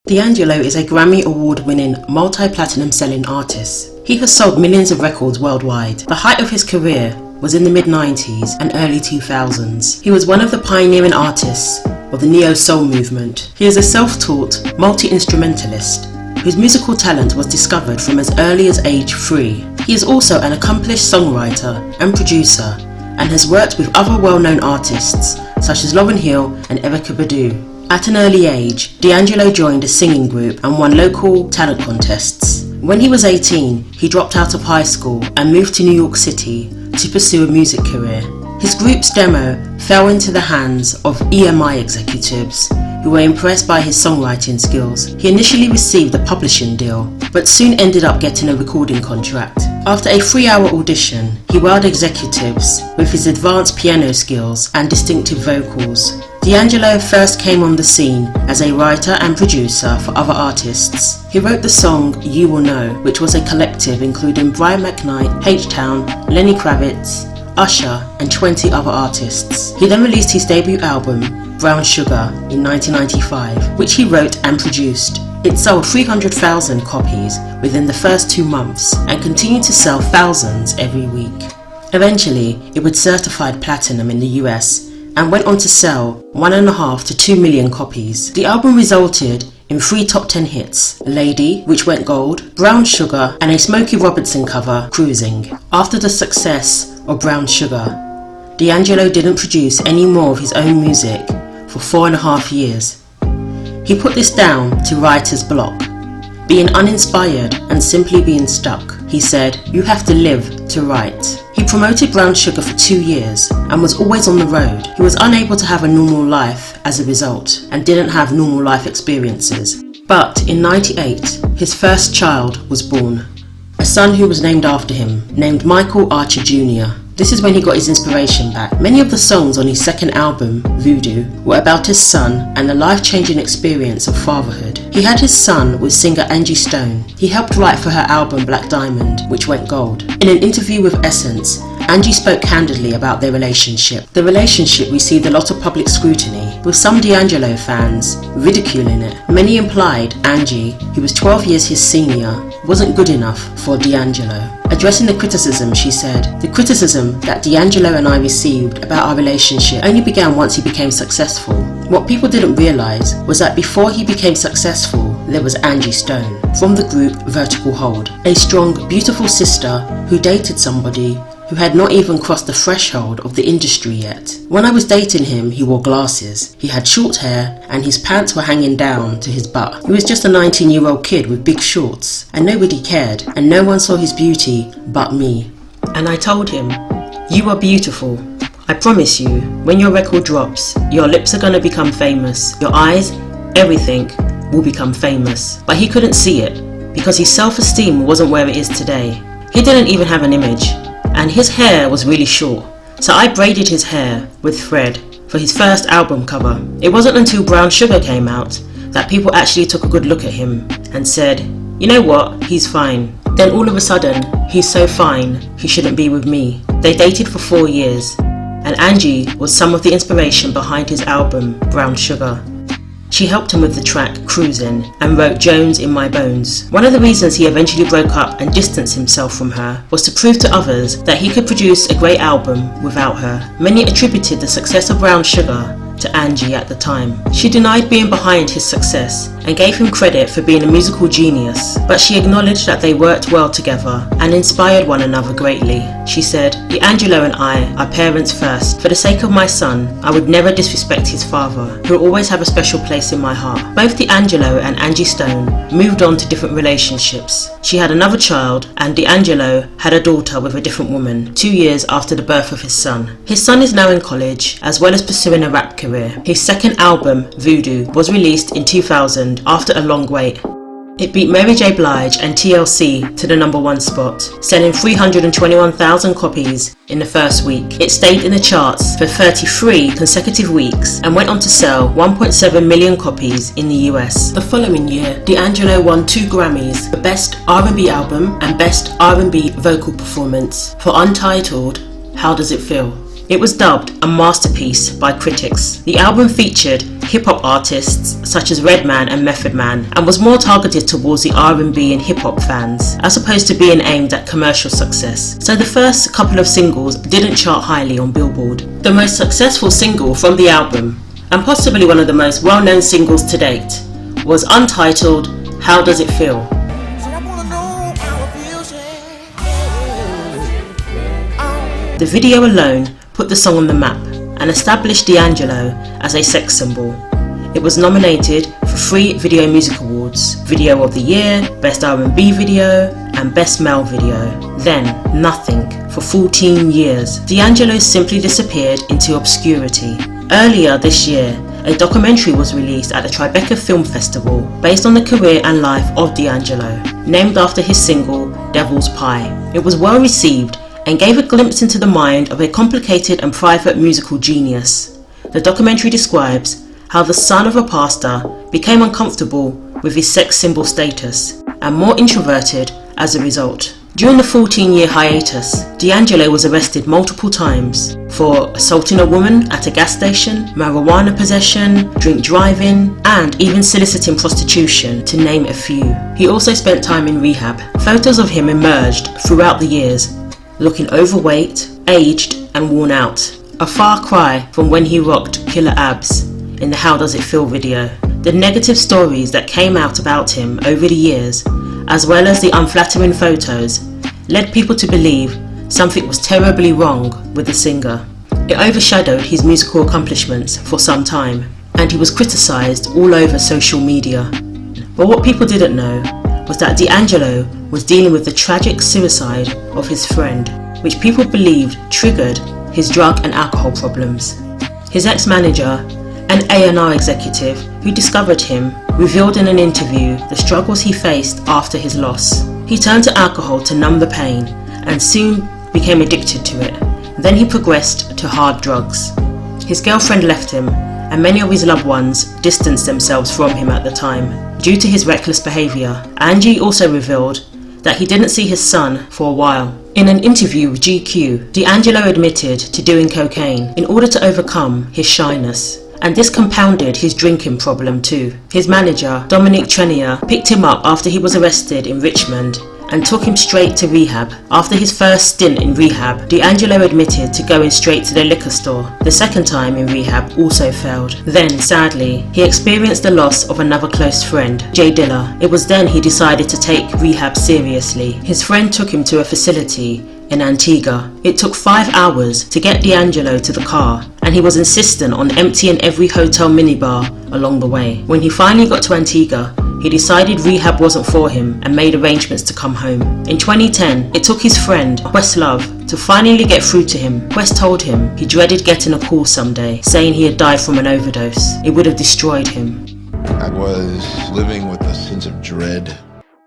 DAngelo is a Grammy award-winning, multi-platinum selling artist. He has sold millions of records worldwide. The height of his career was in the mid-90s and early 2000s. He was one of the pioneering artists of the neo-soul movement. He is a self-taught multi-instrumentalist whose musical talent was discovered from as early as age 3. He is also an accomplished songwriter and producer and has worked with other well-known artists such as Lauryn Hill and Erykah Badu. At an early age, DAngelo joined a singing group and won local talent contests. When he was 18, he dropped out of high school and moved to New York City to pursue a music career. His group's demo fell into the hands of EMI executives who were impressed by his songwriting skills. He initially received a publishing deal, but soon ended up getting a recording contract. After a 3-hour audition, he wowed executives with his advanced piano skills and distinctive vocals. DAngelo first came on the scene as a writer and producer for other artists. He wrote the song You Will Know, which was a collective including Brian McKnight, H-Town, Lenny Kravitz, Usher and 20 other artists. He then released his debut album, Brown Sugar, in 1995, which he wrote and produced. It sold 300,000 copies within the first 2 months and continued to sell thousands every week. Eventually, it was certified platinum in the US and went on to sell 1.5 to 2 million copies. The album resulted in 3 top 10 hits: Lady, which went gold, Brown Sugar, and a Smokey Robinson cover, Cruising. After the success of Brown Sugar, DAngelo didn't produce any more of his own music for 4.5 years. He put this down to writer's block, being uninspired and simply being stuck. He said, "You have to live to write." He promoted Brown Sugar for 2 years and was always on the road. He was unable to have a normal life as a result and didn't have normal life experiences. But in '98, his first child was born. A son who was named after him, named Michael Archer Jr. This is when he got his inspiration back. Many of the songs on his second album, Voodoo, were about his son and the life-changing experience of fatherhood. He had his son with singer Angie Stone. He helped write for her album Black Diamond, which went gold. In an interview with Essence, Angie spoke candidly about their relationship. The relationship received a lot of public scrutiny, with some DAngelo fans ridiculing it. Many implied Angie, who was 12 years his senior, wasn't good enough for DAngelo. Addressing the criticism, she said, "The criticism that DAngelo and I received about our relationship only began once he became successful. What people didn't realise was that before he became successful, there was Angie Stone from the group Vertical Hold, a strong, beautiful sister who dated somebody who had not even crossed the threshold of the industry yet. When I was dating him, he wore glasses, he had short hair, and his pants were hanging down to his butt. He was just a 19-year-old kid with big shorts, and nobody cared, and no one saw his beauty but me. And I told him, 'You are beautiful. I promise you, when your record drops, your lips are gonna become famous, your eyes, everything will become famous.' But he couldn't see it, because his self-esteem wasn't where it is today. He didn't even have an image. And his hair was really short, so I braided his hair with thread for his first album cover. It wasn't until Brown Sugar came out that people actually took a good look at him and said, 'You know what, he's fine.' Then all of a sudden, he's so fine, he shouldn't be with me." They dated for 4 years, and Angie was some of the inspiration behind his album Brown Sugar. She helped him with the track Cruising and wrote Jones in My Bones. One of the reasons he eventually broke up and distanced himself from her was to prove to others that he could produce a great album without her. Many attributed the success of Brown Sugar to Angie at the time. She denied being behind his success and gave him credit for being a musical genius, but she acknowledged that they worked well together and inspired one another greatly. She said, "DAngelo and I are parents first. For the sake of my son, I would never disrespect his father, who will always have a special place in my heart." Both DAngelo and Angie Stone moved on to different relationships. She had another child, and DAngelo had a daughter with a different woman 2 years after the birth of his son. His son is now in college, as well as pursuing a rap career. His second album, Voodoo, was released in 2000 after a long wait. It beat Mary J. Blige and TLC to the #1 spot, selling 321,000 copies in the first week. It stayed in the charts for 33 consecutive weeks and went on to sell 1.7 million copies in the US. The following year, DAngelo won 2 Grammys for Best R&B Album and Best R&B Vocal Performance for Untitled How Does It Feel? It was dubbed a masterpiece by critics. The album featured hip-hop artists such as Redman and Method Man, and was more targeted towards the R&B and hip-hop fans, as opposed to being aimed at commercial success. So the first couple of singles didn't chart highly on Billboard. The most successful single from the album, and possibly one of the most well-known singles to date, was untitled How Does It Feel? The video alone put the song on the map and established DAngelo as a sex symbol. It was nominated for 3 Video Music Awards: Video of the Year, Best R&B Video, and Best Male Video. Then, nothing for 14 years. DAngelo simply disappeared into obscurity. Earlier this year, a documentary was released at the Tribeca Film Festival based on the career and life of DAngelo, named after his single Devil's Pie. It was well received and gave a glimpse into the mind of a complicated and private musical genius. The documentary describes how the son of a pastor became uncomfortable with his sex symbol status and more introverted as a result. During the 14-year hiatus, DAngelo was arrested multiple times for assaulting a woman at a gas station, marijuana possession, drink driving, and even soliciting prostitution, to name a few. He also spent time in rehab. Photos of him emerged throughout the years, looking overweight, aged, and worn out. A far cry from when he rocked killer abs in the How Does It Feel video. The negative stories that came out about him over the years, as well as the unflattering photos, led people to believe something was terribly wrong with the singer. It overshadowed his musical accomplishments for some time, and he was criticised all over social media. But what people didn't know was that DAngelo was dealing with the tragic suicide of his friend, which people believed triggered his drug and alcohol problems. His ex-manager, an A&R executive who discovered him, revealed in an interview the struggles he faced after his loss. He turned to alcohol to numb the pain and soon became addicted to it. Then he progressed to hard drugs. His girlfriend left him, and many of his loved ones distanced themselves from him at the time due to his reckless behaviour. Angie also revealed that he didn't see his son for a while. In an interview with GQ, DAngelo admitted to doing cocaine in order to overcome his shyness, and this compounded his drinking problem too. His manager, Dominic Trenier, picked him up after he was arrested in Richmond and took him straight to rehab. After his first stint in rehab, DAngelo admitted to going straight to the liquor store. The second time in rehab also failed. Then, sadly, he experienced the loss of another close friend, Jay Dilla. It was then he decided to take rehab seriously. His friend took him to a facility in Antigua. It took 5 hours to get DAngelo to the car, and he was insistent on emptying every hotel minibar along the way. When he finally got to Antigua, he decided rehab wasn't for him and made arrangements to come home. In 2010, it took his friend, Questlove, to finally get through to him. Quest told him he dreaded getting a call someday, saying he had died from an overdose. It would have destroyed him. I was living with a sense of dread.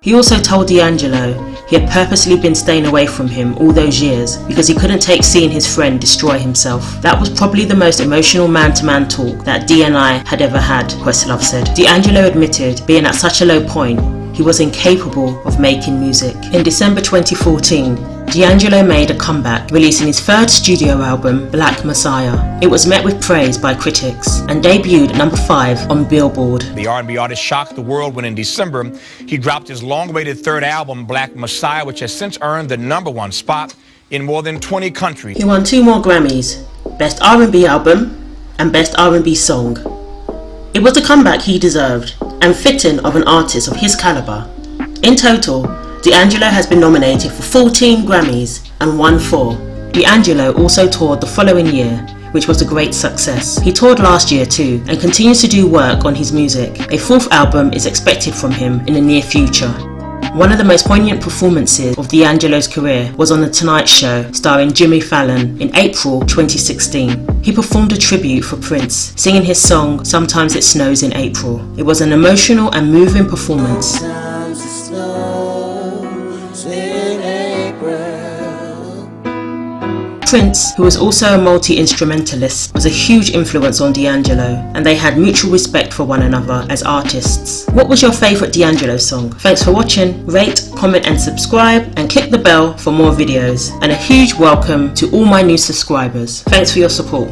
He also told DAngelo he had purposely been staying away from him all those years because he couldn't take seeing his friend destroy himself. That was probably the most emotional man-to-man talk that D&I had ever had, Questlove said. DAngelo admitted being at such a low point, he was incapable of making music. In December 2014, DAngelo made a comeback, releasing his third studio album, Black Messiah. It was met with praise by critics and debuted at number 5 on Billboard. The R&B artist shocked the world when in December he dropped his long-awaited third album, Black Messiah, which has since earned the #1 spot in more than 20 countries. He won 2 more Grammys, Best R&B Album and Best R&B Song. It was the comeback he deserved and fitting of an artist of his caliber. In total, DAngelo has been nominated for 14 Grammys and won 4. DAngelo also toured the following year, which was a great success. He toured last year too and continues to do work on his music. A 4th album is expected from him in the near future. One of the most poignant performances of DAngelo's career was on The Tonight Show, starring Jimmy Fallon, in April 2016. He performed a tribute for Prince, singing his song Sometimes It Snows in April. It was an emotional and moving performance. Prince, who was also a multi-instrumentalist, was a huge influence on DAngelo, and they had mutual respect for one another as artists. What was your favourite DAngelo song? Thanks for watching. Rate, comment and subscribe, and click the bell for more videos. And a huge welcome to all my new subscribers. Thanks for your support.